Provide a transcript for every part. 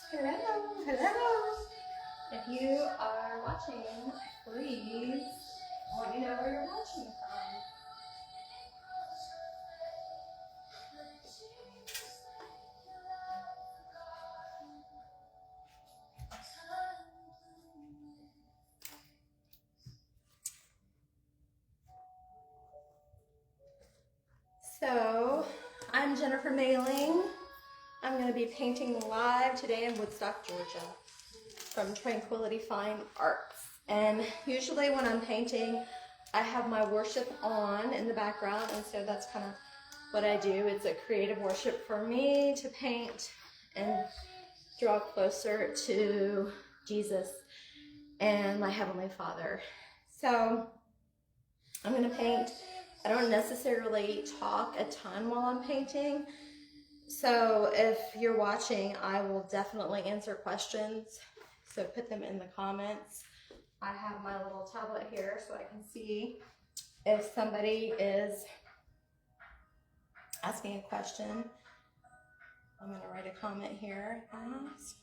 Hello, hello. If you are watching, please let me know where you're watching from. So, I'm Jennifer Mehling. I'm going to be painting live today in Woodstock, Georgia, from Tranquility Fine Arts. And usually when I'm painting, I have my worship on in the background, and so that's kind of what I do. It's a creative worship for me to paint and draw closer to Jesus and my Heavenly Father. So I'm going to paint. I don't necessarily talk a ton while I'm painting. So if you're watching, I will definitely answer questions. So put them in the comments. I have my little tablet here so I can see if somebody is asking a question. I'm going to write a comment here. Ask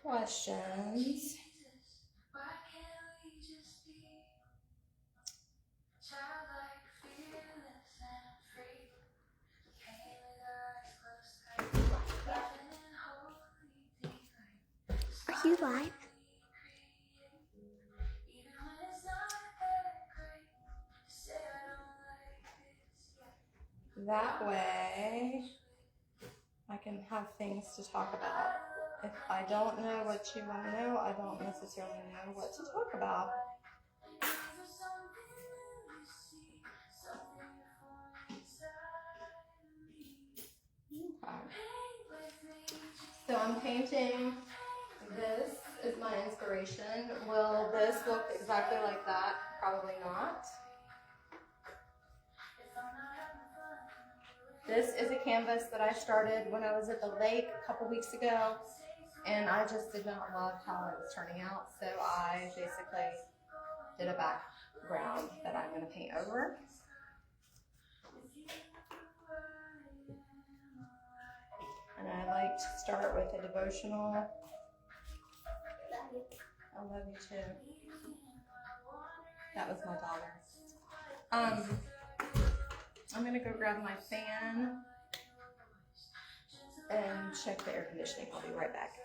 questions. Are you live? That way I can have things to talk about. If I don't know what you want to know, I don't necessarily know what to talk about. Okay. So I'm painting. This is my inspiration. Will this look exactly like that? Probably not. This is a canvas that I started when I was at the lake a couple weeks ago, and I just did not love how it was turning out, so I basically did a background that I'm going to paint over. And I like to start with a devotional. I love you too. That was my daughter. I'm going to go grab my fan and check the air conditioning. I'll be right back.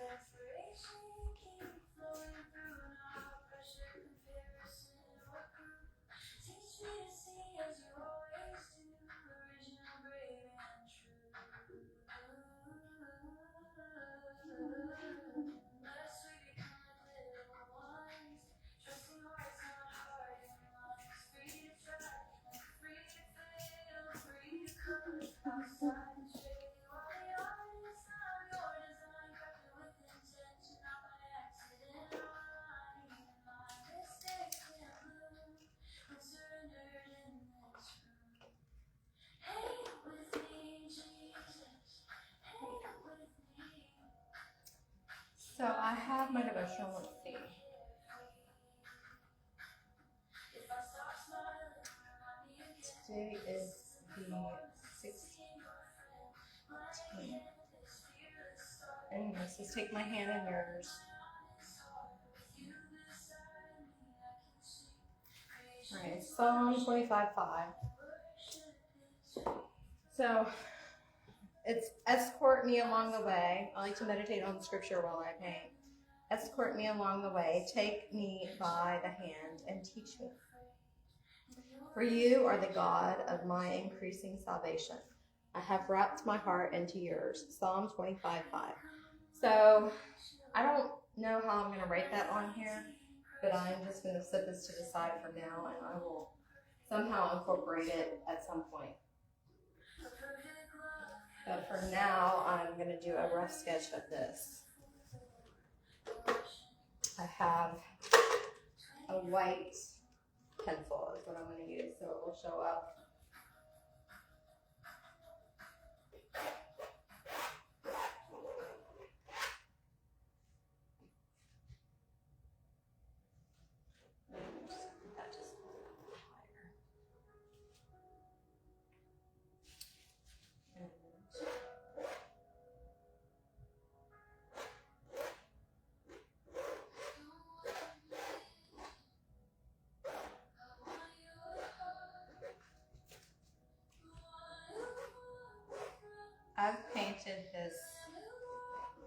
So I have my devotional, let's see. Today is the 16th. And this is take my hand in yours. Alright, Psalm 25:5. So it's escort me along the way. I like to meditate on scripture while I paint. Escort me along the way. Take me by the hand and teach me. For you are the God of my increasing salvation. I have wrapped my heart into yours. Psalm 25:5. So I don't know how I'm going to write that on here, but I'm just going to set this to the side for now, and I will somehow incorporate it at some point. But for now, I'm going to do a rough sketch of this. I have a white pencil is what I'm going to use, so it will show up. I've painted this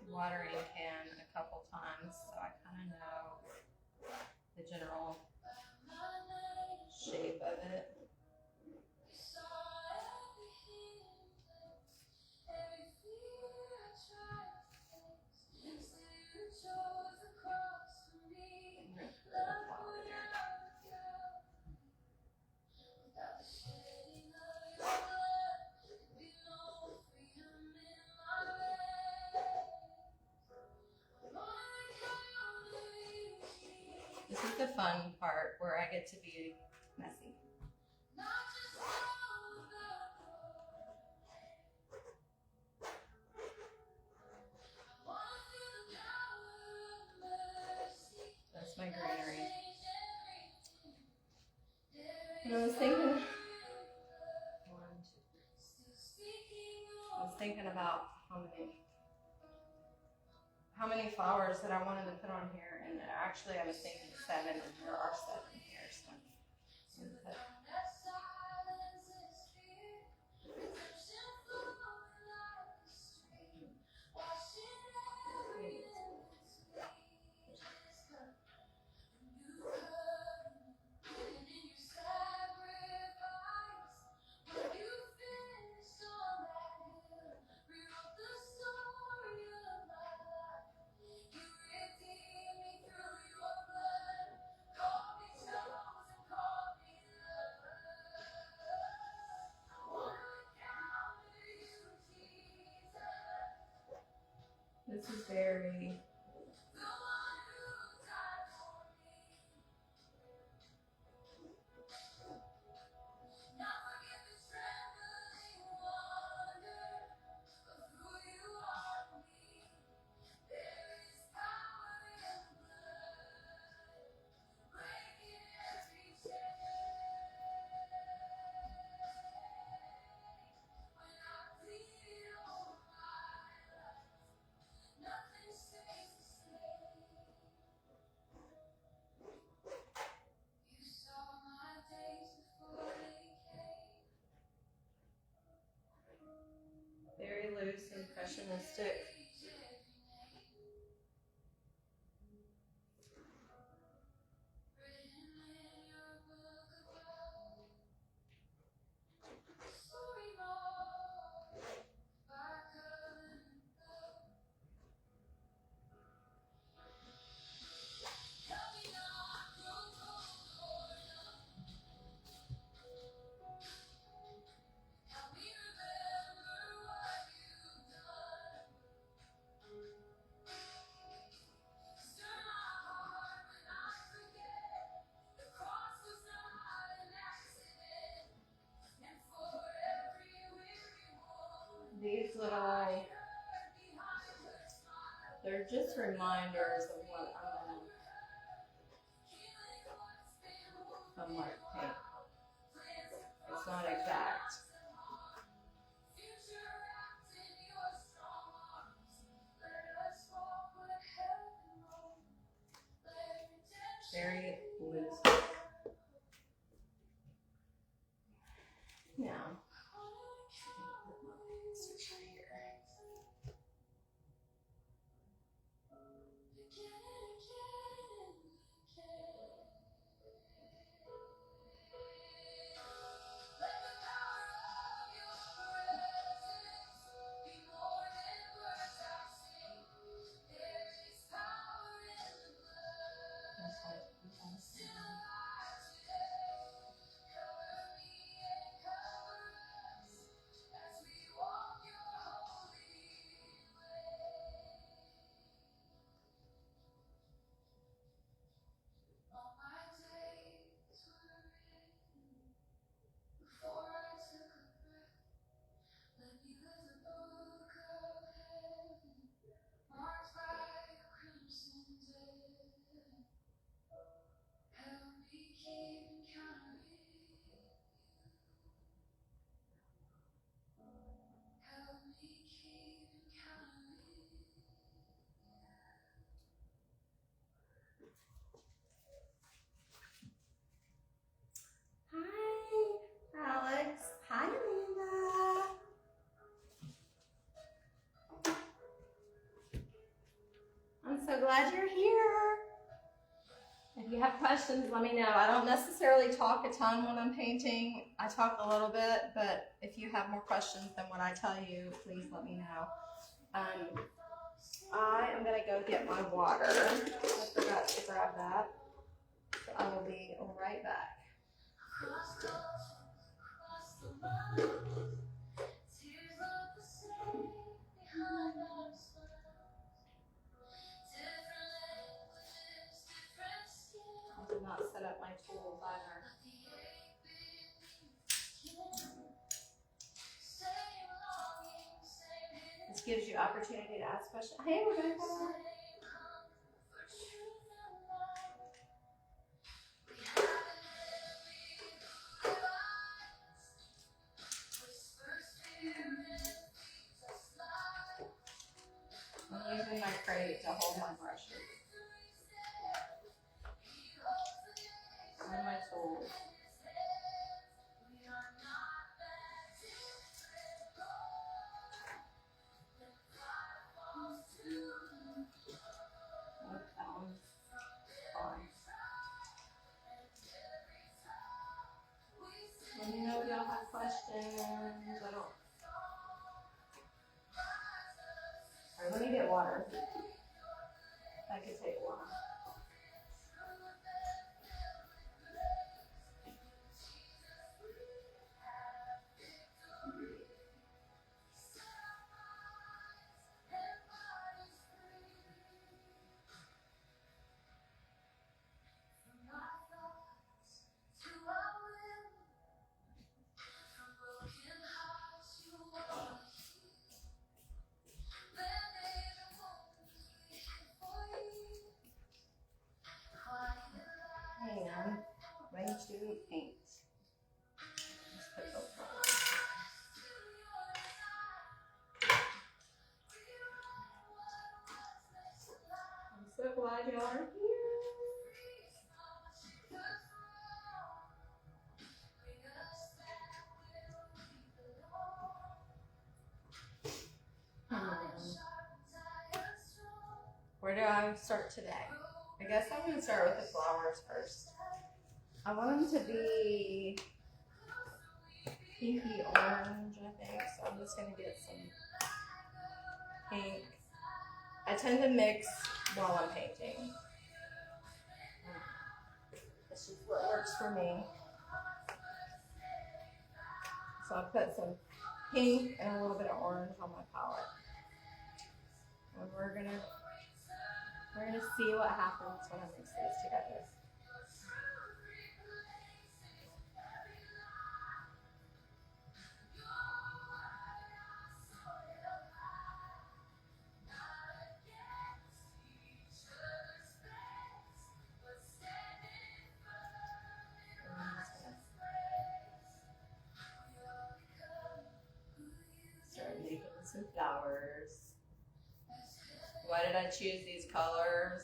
watering can a couple times, so I kind of know the general shape of it. This is the fun part where I get to be messy. That's my greenery. And I was thinking about how many flowers that I wanted to put on here, and actually I was thinking 7, and there are 7 here. So this is very loose, impressionistic. These little, they're just reminders of what I'm like paint. It's not exact. Very loose. Now, so glad you're here. If you have questions, let me know. I don't necessarily talk a ton when I'm painting. I talk a little bit, but if you have more questions than what I tell you, please let me know. I am gonna go get my water. I forgot to grab that. So I will be right back. I did not set up my tools either. This gives you opportunity to ask questions. Hey, Rebecca. I'm using my crate to hold my brushes. And my tools. Oh, that one's fine. Let me know if y'all have questions. I don't. Alright, let me get water. That could take a while. Hang on. Ready to paint. Let's put those on. I'm so glad y'all are here. Where do I start today? I guess I'm going to start with the flowers first. I want them to be pinky orange, I think, so I'm just going to get some pink. I tend to mix while I'm painting. This is what works for me. So I put some pink and a little bit of orange on my palette. And we're gonna see what happens when I mix these together. Start making some flowers. Why did I choose these colors?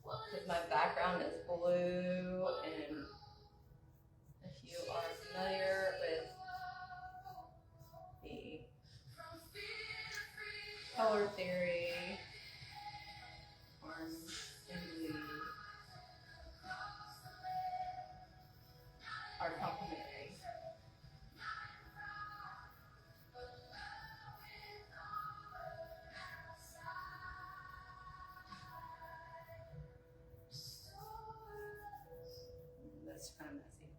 Because my background is blue, and if you are familiar with the color theory, orange and blue are complementary. That's kind of messy.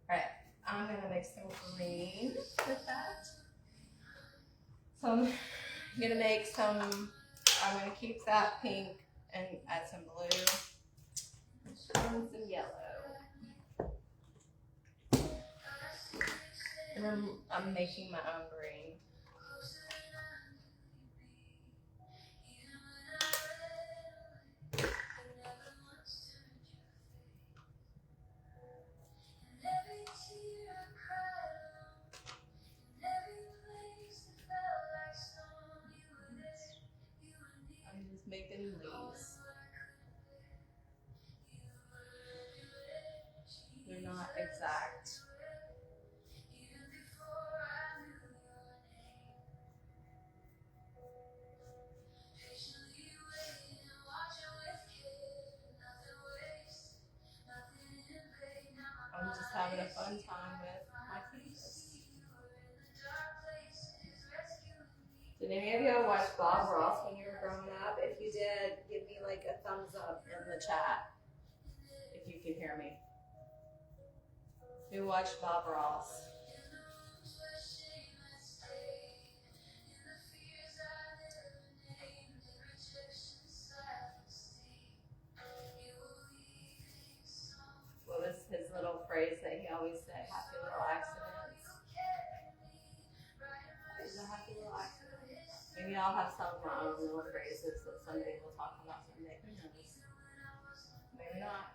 Alright, I'm going to mix some green with that. So I'm going to make some, I'm going to keep that pink and add some blue and some yellow. And I'm making my own green. I'm just making leaves. They're not exact. I'm just having a fun time with my canvas. Did any of y'all watch Bob Ross when you were growing up? If you did, give me like a thumbs up in the chat if you can hear me. Who watched Bob Ross? What was his little phrase that he always said? Happy little accidents. It's a happy little accident. Maybe I'll have some of my own little phrases that someday we'll talk about someday. Who knows? Maybe not.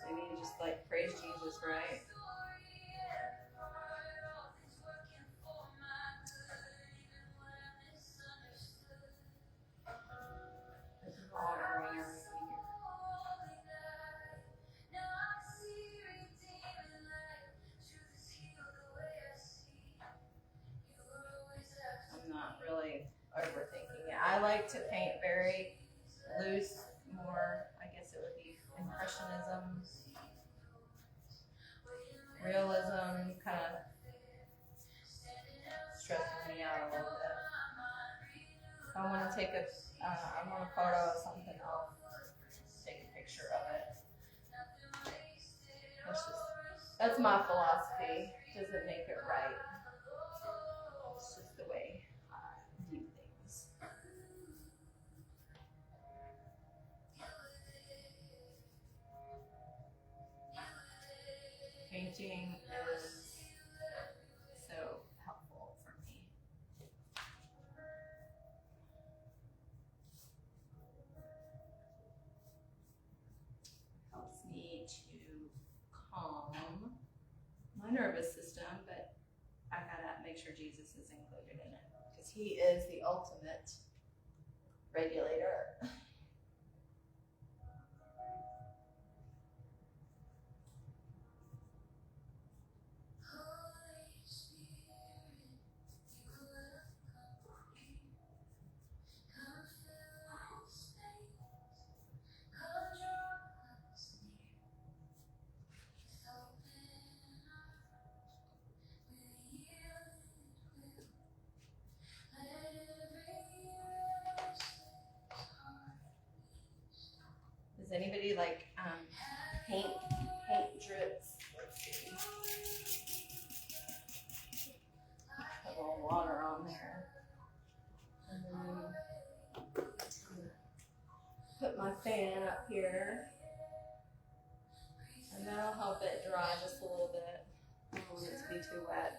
Maybe you just like praise Jesus, right? This is all greenery here. I'm not really overthinking it. I like to paint very loose, more, I guess it would be impressionism, realism, kind of stresses me out a little bit. If I want to take I want a photo of something, I'll take a picture of it. That's my philosophy. Doesn't make it right. It's just the way I view things. Painting is so helpful for me. Helps me to calm my nervous system, but I gotta make sure Jesus is included in it because he is the ultimate regulator. Does anybody like paint drips? Let's see. Put a little water on there. And then put my fan up here. And that'll help it dry just a little bit. I don't want it to be too wet.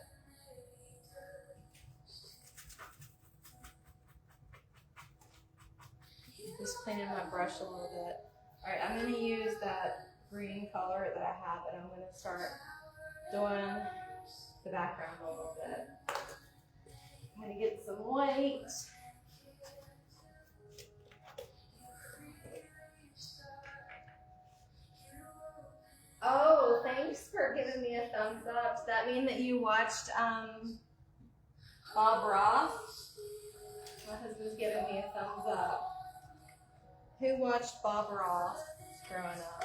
Just cleaning my brush a little bit. All right, I'm going to use that green color that I have, and I'm going to start doing the background a little bit. I'm going to get some white. Oh, thanks for giving me a thumbs up. Does that mean that you watched Bob Ross? My husband's giving me a thumbs up. Who watched Bob Ross growing up?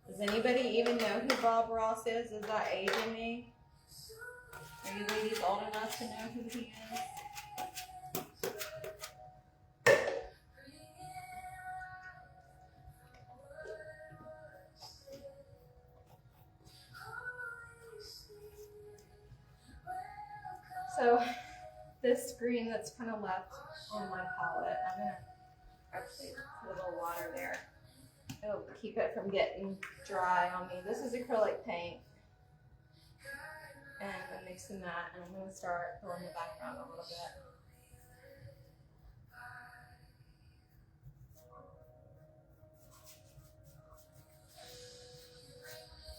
Does anybody even know who Bob Ross is? Is that aging me? Are you ladies old enough to know who he is? So this green that's kind of left on my palette, I'm going to actually put a little water there. It'll keep it from getting dry on me. This is acrylic paint. And I'm mixing that, and I'm going to start filling the background a little bit.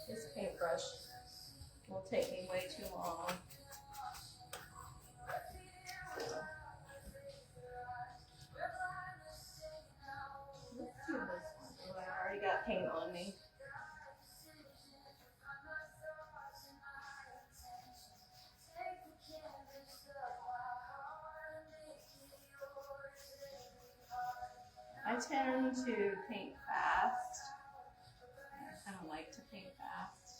This paintbrush will take me way too long. Let's do this one. Oh, I already got paint on me. I tend to paint fast. I don't like to paint fast.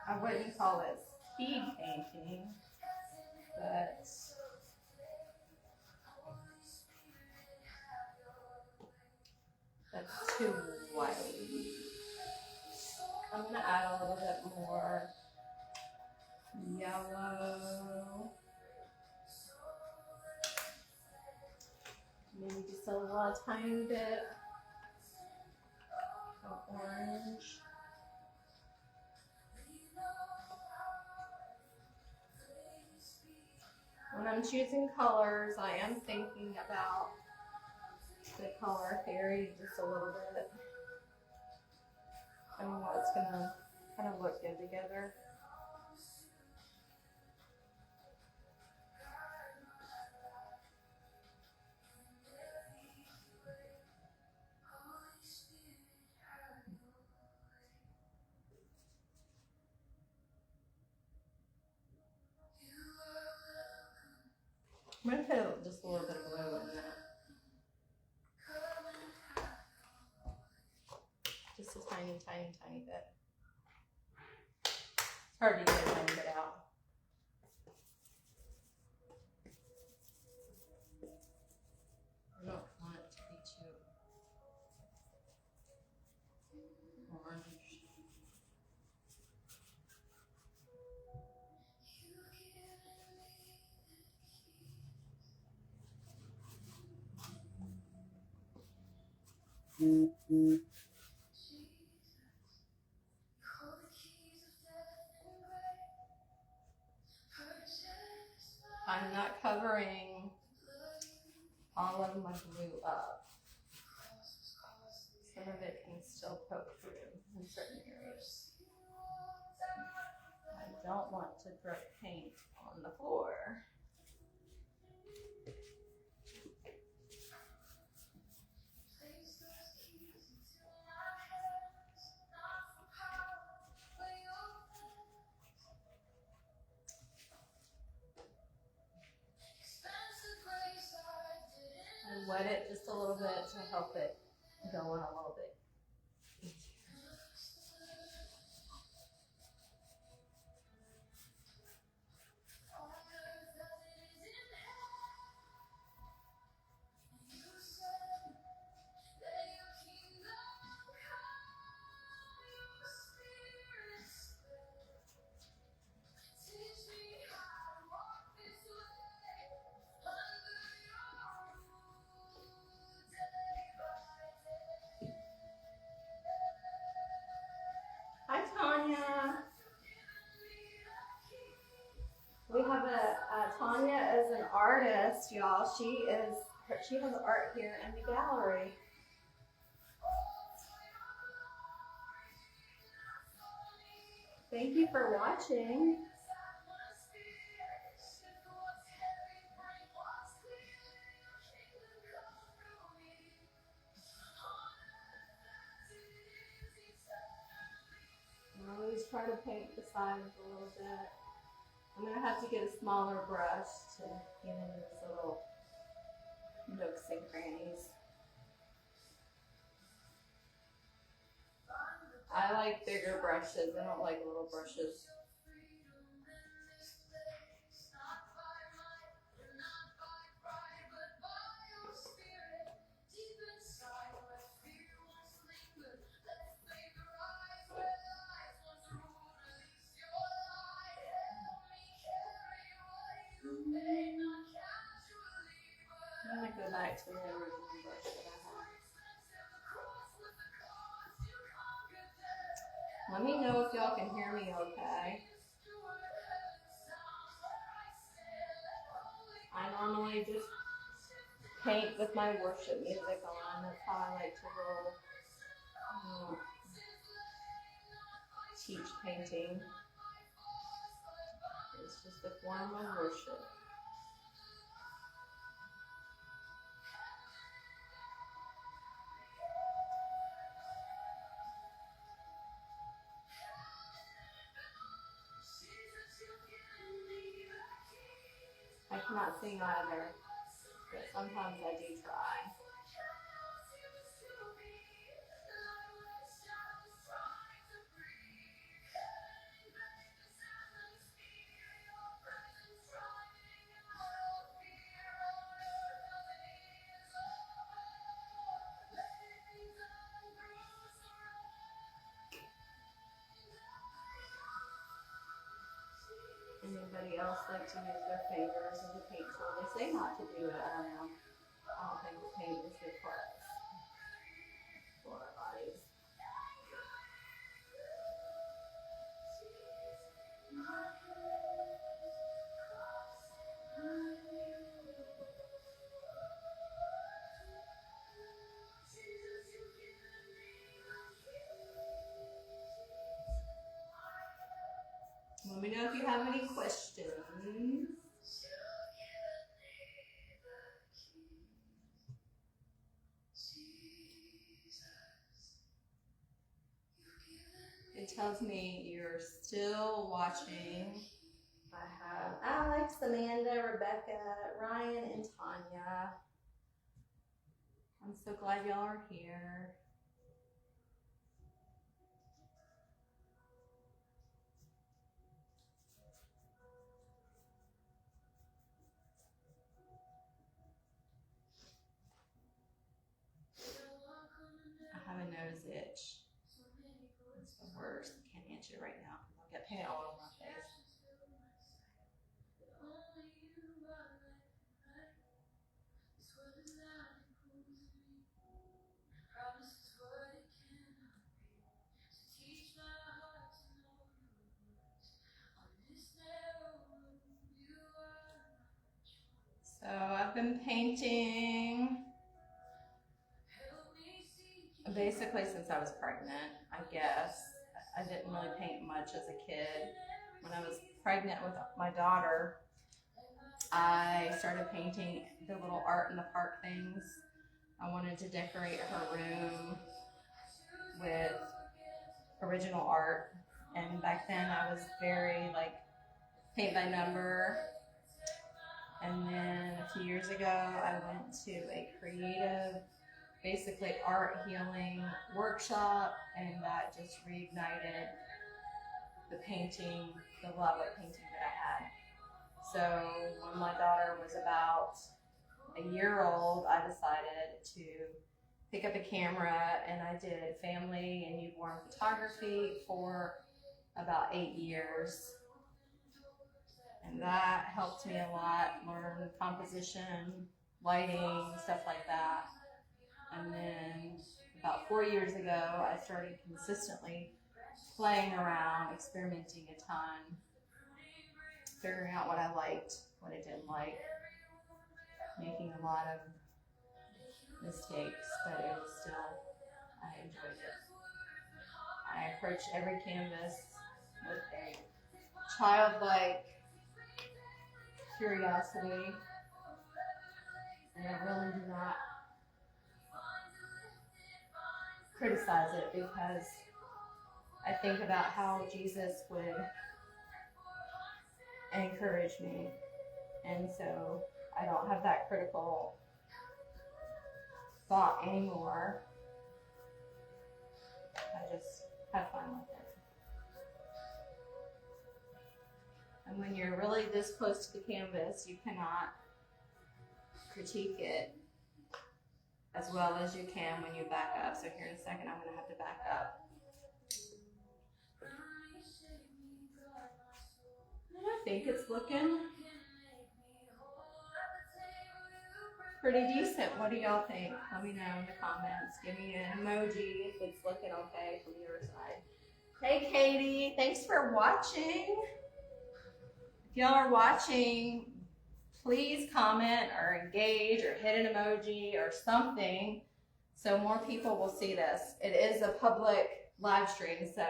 I wouldn't call it speed painting, but that's too white. I'm going to add a little bit more yellow. Maybe just a little tiny bit of orange. When I'm choosing colors, I am thinking about the color theory just a little bit. And what's going to kind of look good together. I'm going to put just a little bit of glue in that. Just a tiny, tiny, tiny bit. It's hard to get a tiny bit out. I don't want it to be too orange. I'm not covering all of my glue up. Some of it can still poke through in certain areas. I don't want to drip paint on the floor. And wet it just a little bit to help it go on a little bit easier. Hi, Tanya. We have Tanya is an artist, y'all. She has art here in the gallery. Thank you for watching. I always try to paint the sides a little bit. I'm going to have to get a smaller brush to get into these little nooks and crannies. I like bigger brushes. I don't like little brushes. to the original brush that I have. Let me know if y'all can hear me okay. I normally just paint with my worship music on. That's how I like to roll. Teach painting. It's just a form of worship. I cannot sing either, but sometimes I do try. Anybody else like to use their fingers as a paint tool? They say not to do it. I don't know. I don't think the paint is good for us, for our bodies. Let me know if you have any questions. It tells me you're still watching. I have Alex, Amanda, Rebecca, Ryan, and Tanya. I'm so glad y'all are here. I have a nose itch. It's the worst. I can't answer it right now because I'll get paint all over my face. So I've been painting basically since I was pregnant, I guess. I didn't really paint much as a kid. When I was pregnant with my daughter, I started painting the little art in the park things. I wanted to decorate her room with original art, and back then I was very like paint by number. And then a few years ago I went to a creative, basically art healing workshop, and that just reignited the painting, the love of painting that I had. So when my daughter was about a year old, I decided to pick up a camera, and I did family and newborn photography for about 8 years. And that helped me a lot, learn composition, lighting, stuff like that. And then about 4 years ago, I started consistently playing around, experimenting a ton, figuring out what I liked, what I didn't like, making a lot of mistakes, but it was still, I enjoyed it. I approached every canvas with a childlike curiosity, and I really do not criticize it because I think about how Jesus would encourage me, and so I don't have that critical thought anymore. I just have fun with it. And when you're really this close to the canvas, you cannot critique it as well as you can when you back up. So here in a second, I'm going to have to back up. And I think it's looking pretty decent. What do y'all think? Let me know in the comments. Give me an emoji if it's looking okay from your side. Hey Katie, thanks for watching. If y'all are watching, please comment or engage or hit an emoji or something so more people will see this. It is a public live stream, so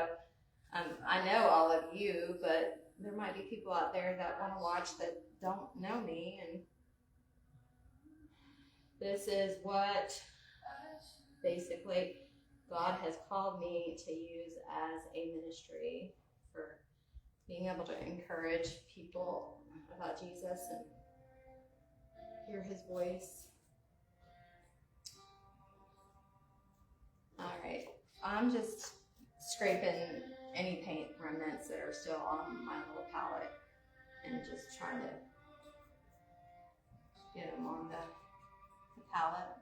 I know all of you, but there might be people out there that want to watch that don't know me, and this is what basically God has called me to use as a ministry for being able to encourage people about Jesus and hear his voice. All right, I'm just scraping any paint remnants that are still on my little palette and just trying to get them on the palette,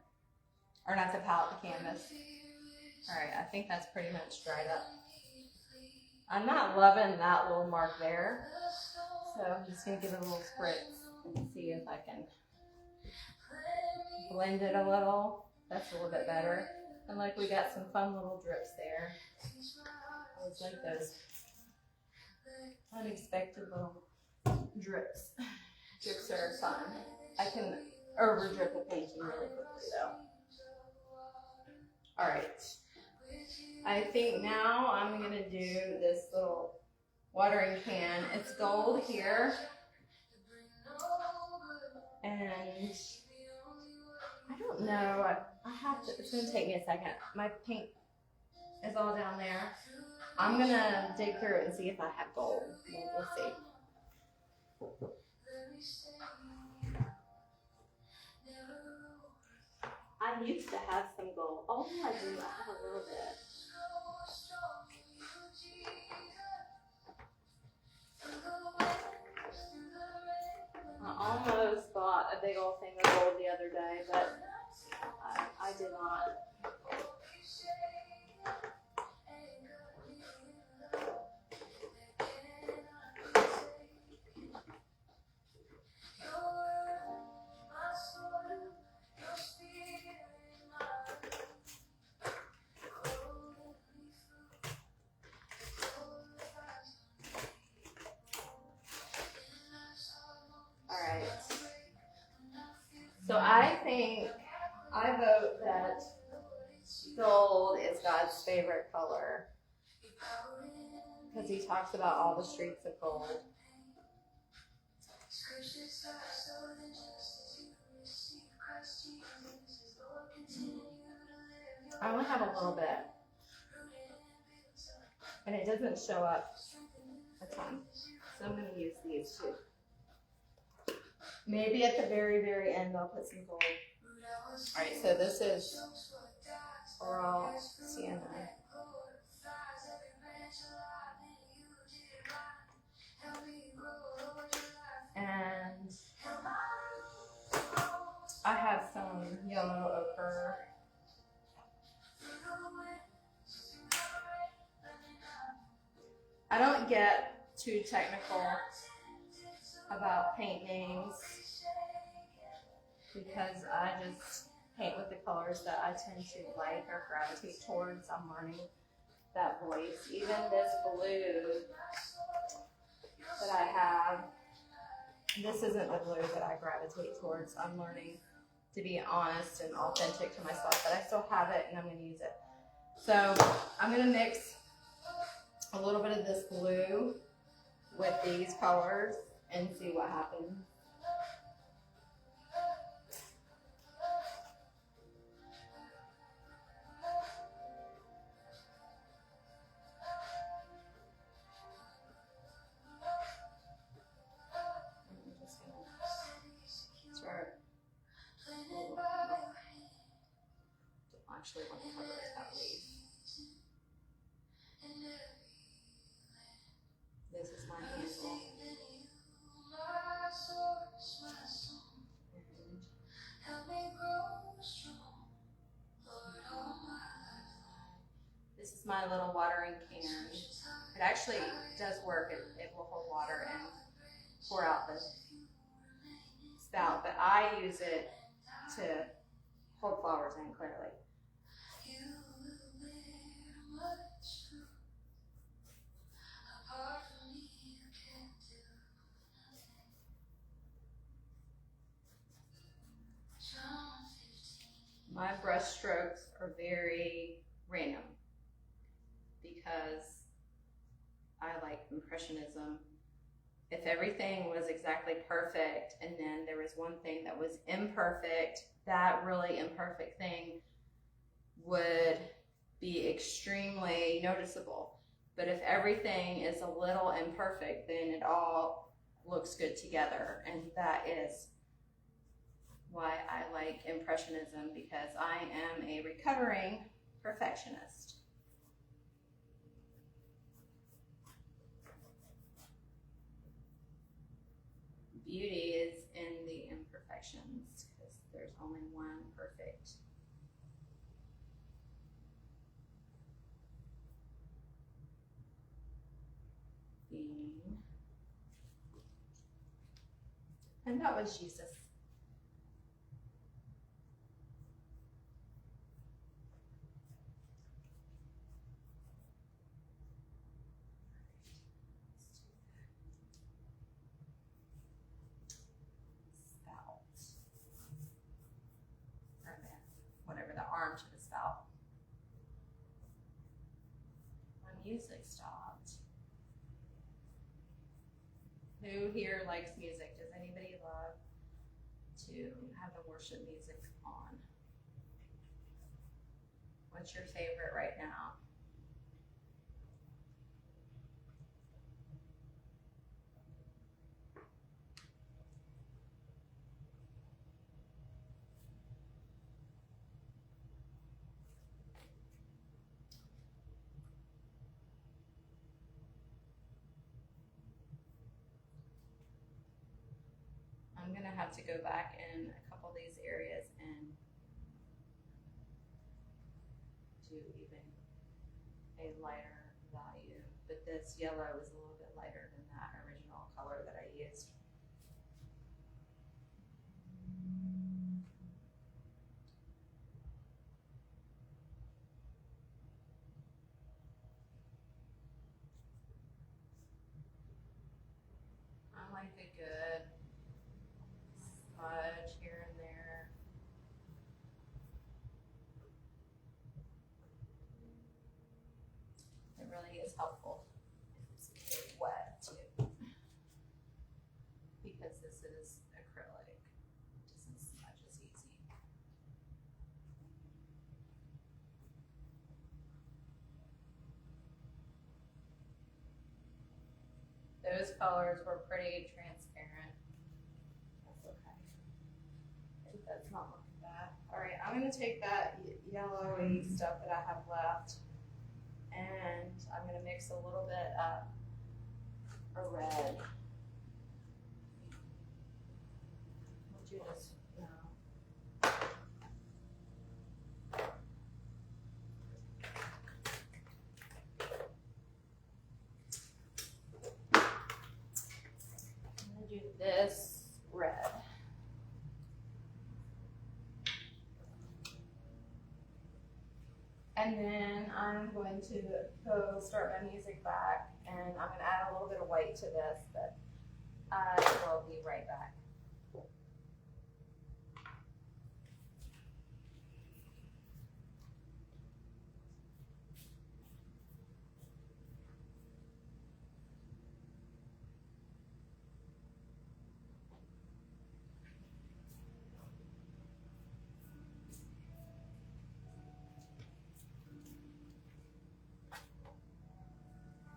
or not the palette, the canvas. All right, I think that's pretty much dried up. I'm not loving that little mark there, so I'm just gonna give it a little spritz and see if I can blend it a little. That's a little bit better. And like we got some fun little drips there. I always like those unexpected little drips. Drips are fun. I can over drip a painting really quickly though. All right. I think now I'm gonna do this little watering can. It's gold here. And I don't know, I have to, it's gonna take me a second. My paint is all down there. I'm gonna dig through it and see if I have gold. We'll see. I used to have some gold. Oh, I do, I have a little bit. I almost bought a big old thing of gold the other day, but I did not. So I vote that gold is God's favorite color because he talks about all the streets of gold. I only have a little bit, and it doesn't show up a ton, so I'm going to use these too. Maybe at the very, very end I'll put some gold. Alright, so this is Floral Sienna. And I have some yellow ochre. I don't get too technical about paint names because I just paint with the colors that I tend to like or gravitate towards. I'm learning that voice. Even this blue that I have, this isn't the blue that I gravitate towards. I'm learning to be honest and authentic to myself, but I still have it and I'm going to use it. So I'm going to mix a little bit of this blue with these colors and see what happens. Actually want to cover it that leaf. This is my handle. This is my little watering can. It actually does work. It will hold water and pour out the spout, but I use it to hold flowers in clearly. My brush strokes are very random because I like impressionism. If everything was exactly perfect and then there was one thing that was imperfect, that really imperfect thing would be extremely noticeable. But if everything is a little imperfect, then it all looks good together. And that is why I like impressionism, because I am a recovering perfectionist. Beauty is in the imperfections, because there's only one perfect. Being. And that was Jesus. Whatever, the arm to the spout. My music stopped. Who here likes music? Does anybody love to have the worship music on? What's your favorite right now? I'm gonna have to go back in a couple of these areas and do even a lighter value, but this yellow is a little bit lighter than that original color that I used. I like a good smudge here and there. It really is helpful if it's very wet too, because this is acrylic. It doesn't smudge as easy. Those colors were pretty transparent. That's okay. That's not looking bad. All right, I'm gonna take that yellowy stuff that I have left, and I'm gonna mix a little bit of a red. Would you just, no. I'm gonna do this red. And then I'm going to go start my music back, and I'm going to add a little bit of white to this, but I will be right back.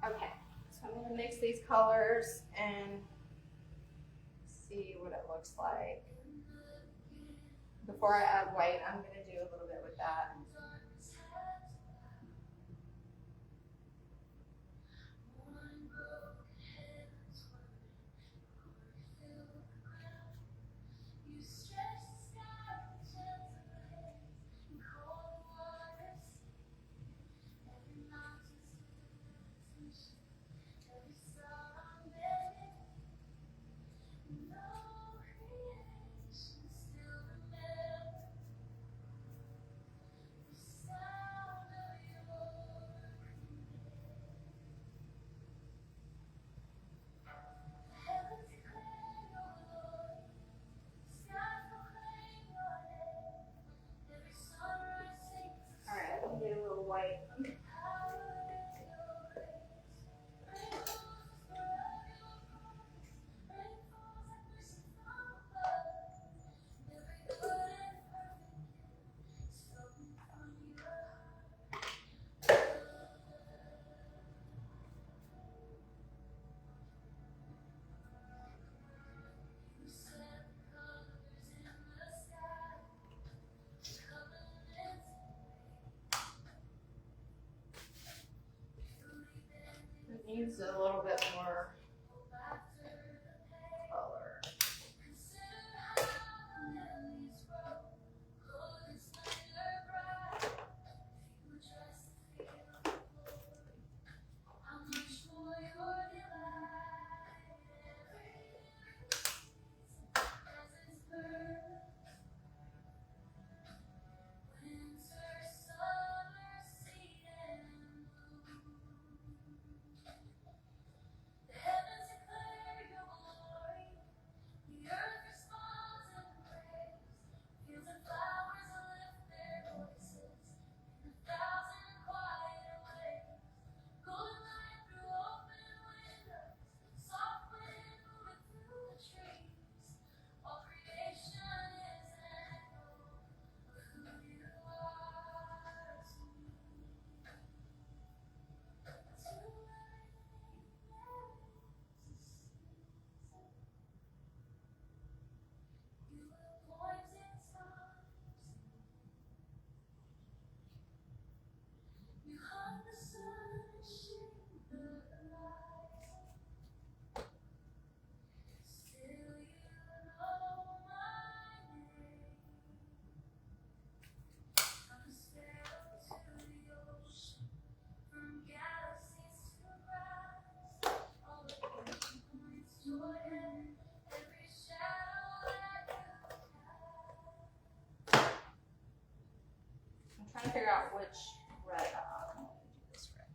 Okay, so I'm going to mix these colors and see what it looks like. Before I add white, I'm going to do a little bit with that. needs a little bit more color. I'm trying to figure out which red I'm going to do this red.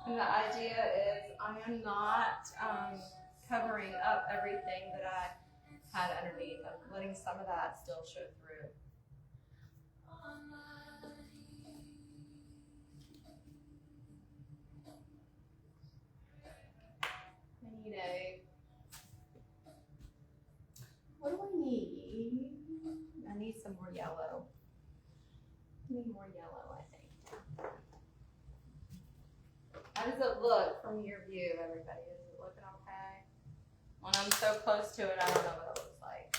And the idea is I am not covering up everything that I had underneath. I'm letting some of that still show through. I need what do I need? I need some more yellow. I need more yellow, I think. How does it look from your view, everybody? Is it looking okay? When I'm so close to it, I don't know what it looks like.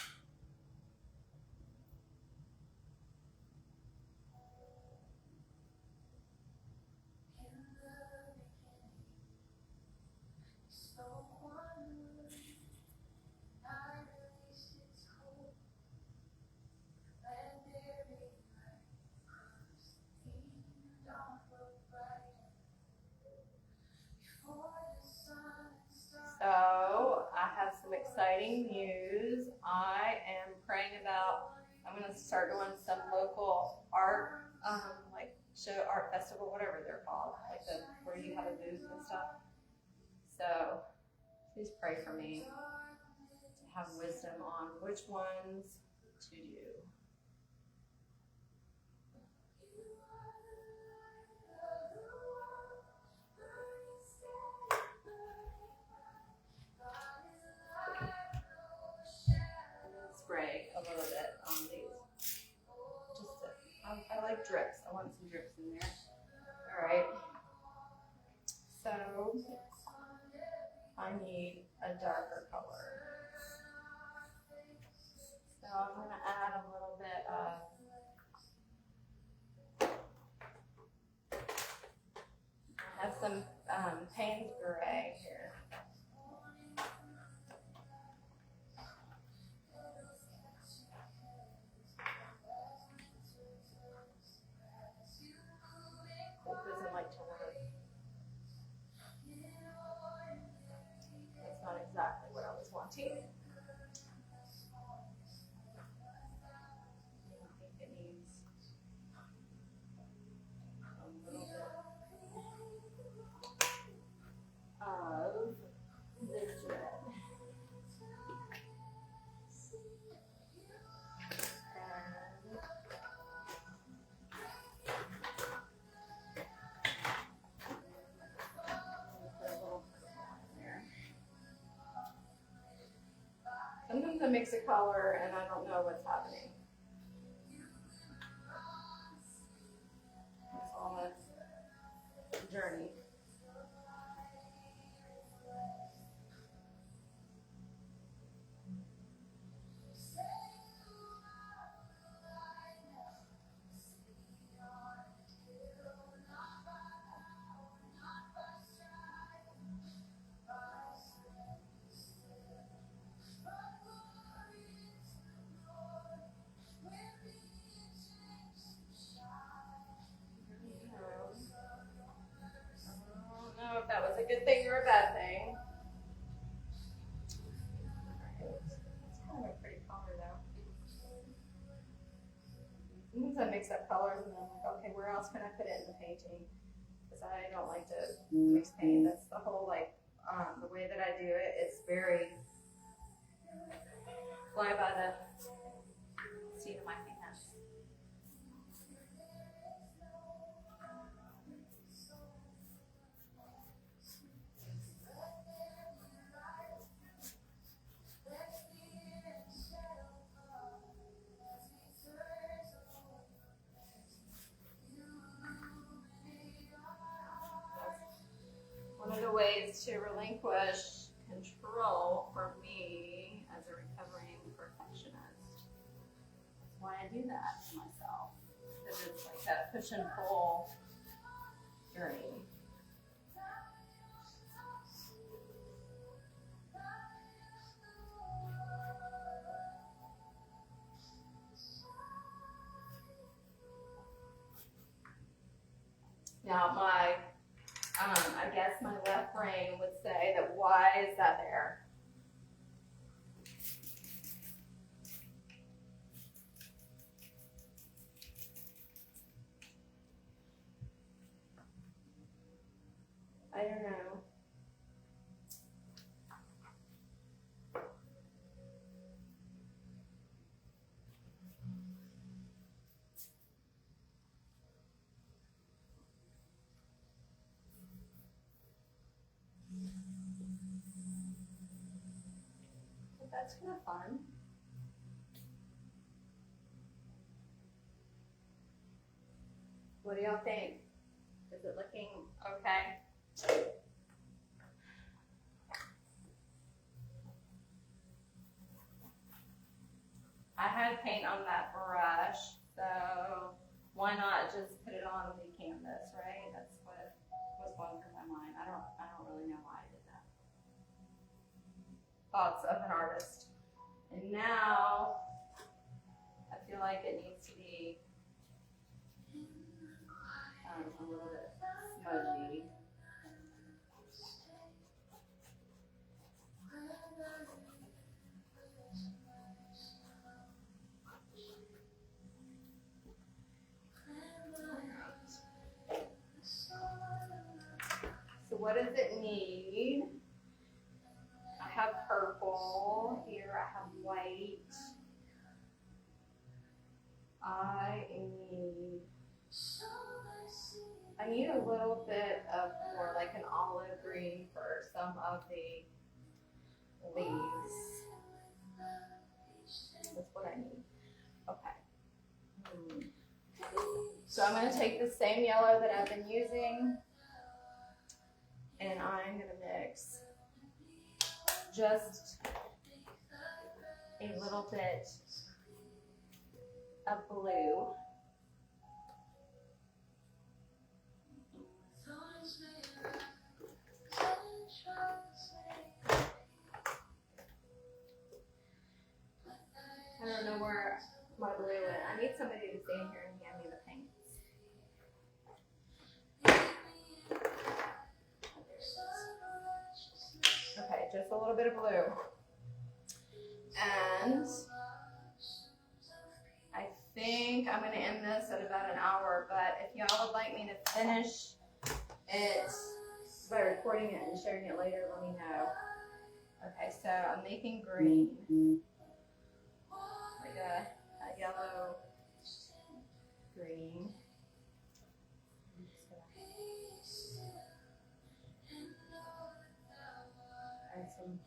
So I have some exciting news. I am praying about, I'm going to start doing some local art, like show, art festival, whatever they're called, like where you have a booth and stuff. So please pray for me to have wisdom on which ones to do. Spray a little bit on these. I like drips. I want some drips in there. All right. So I need a darker color. So a mix of color and I don't know what's happening. It's all a journey. I don't know if that was a good thing or a bad thing. It's kind of a pretty color though. Sometimes I mix up colors and then I'm like, okay, where else can I put it in the painting? Because I don't like to mix paint. That's the whole the way that I do it. It's very fly by the seat of my pants. One of the ways to relinquish control for me as a recovering perfectionist. That's why I do that to myself. Because it's like that push and pull journey. Now I guess my left brain would say that why is that there? I don't know. That's kind of fun. What do y'all think? Is it looking okay? I had paint on that brush, so why not just put it on the canvas, right? That's what was going through my mind. I don't really know why I did that. Thoughts of an artist. And now I feel like it needs to be a little bit smudgy. So what does it need? I have purple here, I have white. I need a little bit of more like an olive green for some of the leaves. That's what I need. Okay. So I'm going to take the same yellow that I've been using and I'm going to mix just a little bit of blue. I don't know where my blue went. I need somebody to stand here and hand me the paint. Okay, just a little bit of blue. And I think I'm going to end this at about an hour, but if y'all would like me to finish it by recording it and sharing it later, let me know. Okay, so I'm making green. Like a yellow green. Add some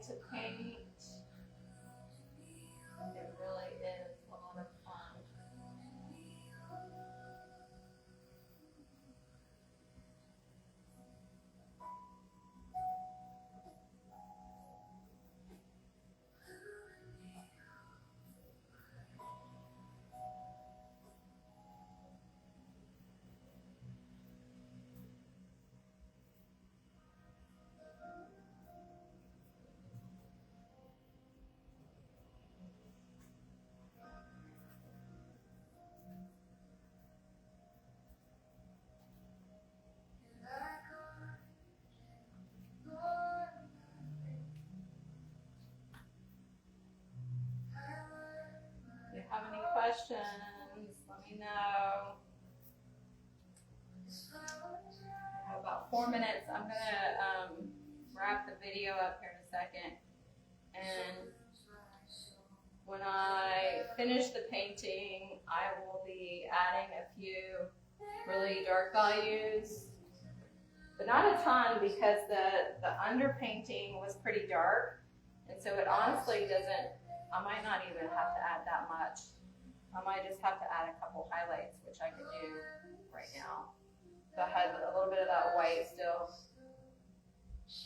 to paint. It really is a lot of fun. If you have any questions, let me know. I have about 4 minutes. I'm gonna wrap the video up here in a second. And when I finish the painting, I will be adding a few really dark values, but not a ton because the underpainting was pretty dark, and so it honestly doesn't, I might not even have to add that much. I might just have to add a couple highlights, which I could do right now. So I had a little bit of that white still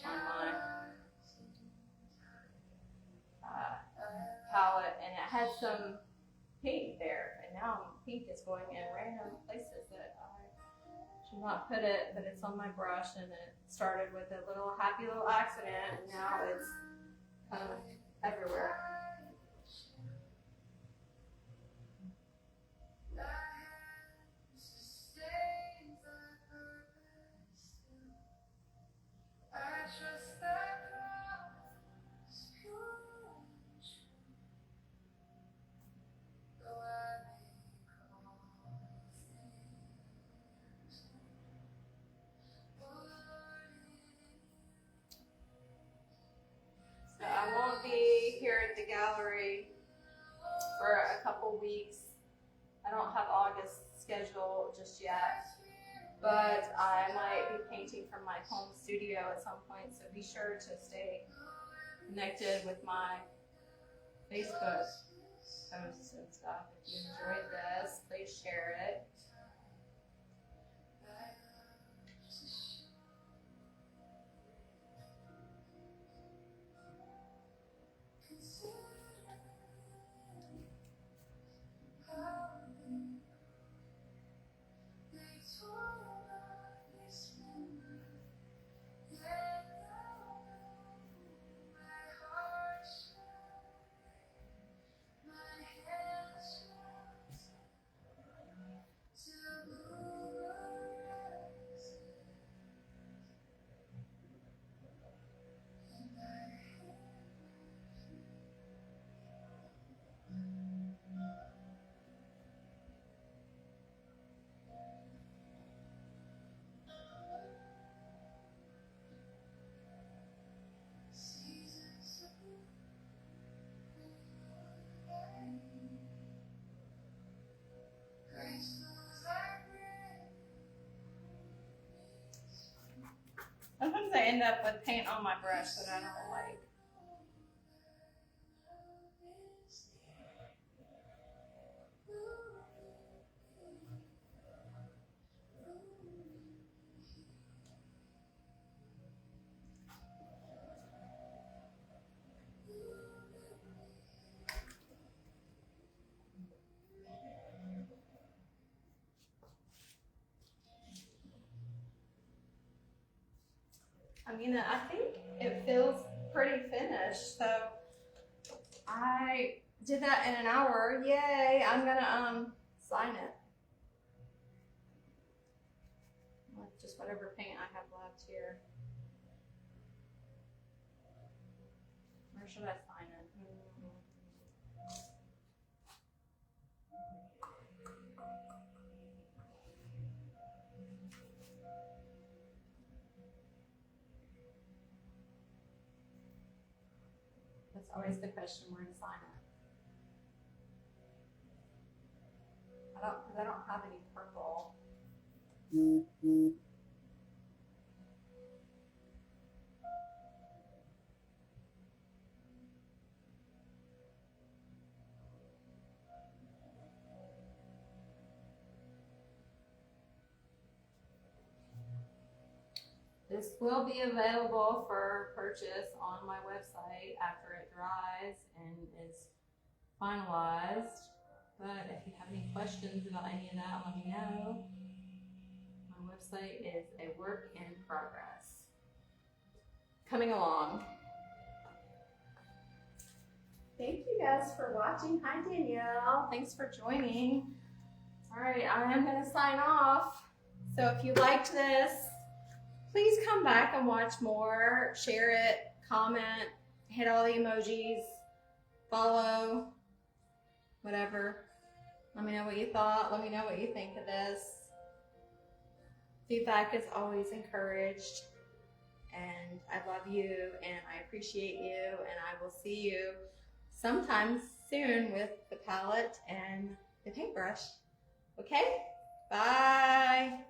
on my palette, and it had some pink there, and now pink is going in random places that I should not put it, but it's on my brush, and it started with a little happy little accident, and now it's kind of everywhere. So I won't be here at the gallery for a couple weeks. I don't have August scheduled just yet, but I might be painting from my home studio at some point, so be sure to stay connected with my Facebook posts and stuff. If you enjoyed this, please share it. Sometimes I end up with paint on my brush that I don't like. I mean, I think it feels pretty finished, so I did that in an hour. Yay! I'm gonna sign it with just whatever paint I have left here. Where should I sign it? That's always the question, where to sign it. Because I don't have any purple. This will be available for purchase on my website after it dries and is finalized. But if you have any questions about any of that, let me know. My website is a work in progress. Coming along. Thank you guys for watching. Hi Danielle. Thanks for joining. All right, I am going to sign off. So if you liked this, please come back and watch more. Share it, comment, hit all the emojis, follow, whatever. Let me know what you thought. Let me know what you think of this. Feedback is always encouraged. And I love you and I appreciate you, and I will see you sometime soon with the palette and the paintbrush. Okay? Bye.